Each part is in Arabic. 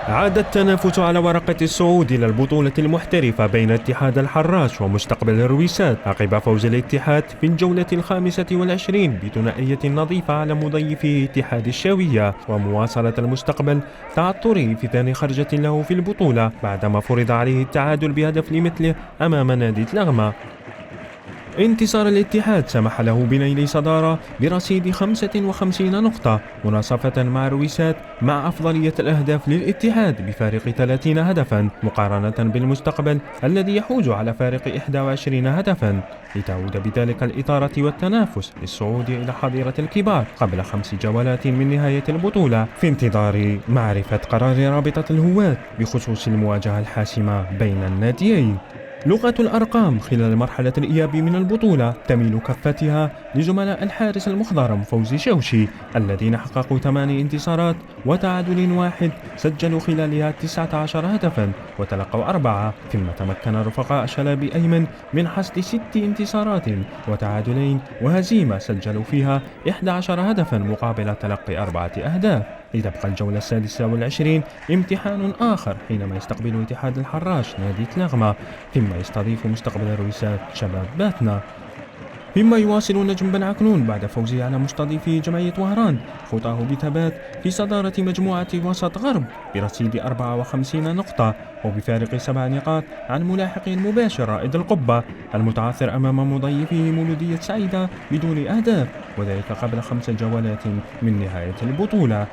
عاد التنافس على ورقة الصعود إلى البطولة المحترفة بين اتحاد الحراش ومستقبل الرويسات عقب فوز الاتحاد في الجولة 25 بثنائية نظيفة على مضيفه اتحاد الشاوية، ومواصلة المستقبل تعثره في ثاني خرجة له في البطولة بعدما فرض عليه التعادل بهدف لمثله أمام نادي تلغمة. انتصار الاتحاد سمح له بنيل صدارة برصيد 55 نقطة مناصفة مع رويسات، مع أفضلية الأهداف للاتحاد بفارق 30 هدفا مقارنة بالمستقبل الذي يحوز على فارق 21 هدفا، لتعود بذلك الإثارة والتنافس للصعود إلى حظيرة الكبار قبل 5 جولات من نهاية البطولة، في انتظار معرفة قرار رابطة الهواة بخصوص المواجهة الحاسمة بين الناديين. لغة الأرقام خلال مرحلة الإياب من البطولة تميل كفتها لزملاء الحارس المخضرم فوزي شوشي الذين حققوا 8 انتصارات وتعادل واحد، سجلوا خلالها 19 هدفا وتلقوا 4، ثم تمكن رفقاء شلابي أيمن من حصد 6 انتصارات وتعادلين وهزيمة سجلوا فيها 11 هدفا مقابل تلقي 4 أهداف. لتبقى الجولة 26 امتحان آخر حينما يستقبل اتحاد الحراش نادي تلغمة، ثم يستضيف مستقبل الرويسات شباب باتنا. مما يواصل نجم بن عكنون بعد فوزه على مستضيفه جمعية وهران خطاه بثبات في صدارة مجموعة وسط غرب برصيد 54 نقطة وبفارق 7 نقاط عن ملاحقه المباشر رائد القبة المتعثر أمام مضيفه مولودية سعيدة بدون أهداف، وذلك قبل 5 جولات من نهاية البطولة.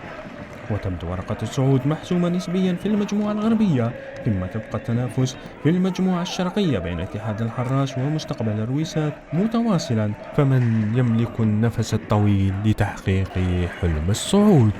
وتبدو ورقة الصعود محسومة نسبيا في المجموعة الغربية، ثم تبقى التنافس في المجموعة الشرقية بين اتحاد الحراش ومستقبل الرويسات متواصلا، فمن يملك النفس الطويل لتحقيق حلم الصعود؟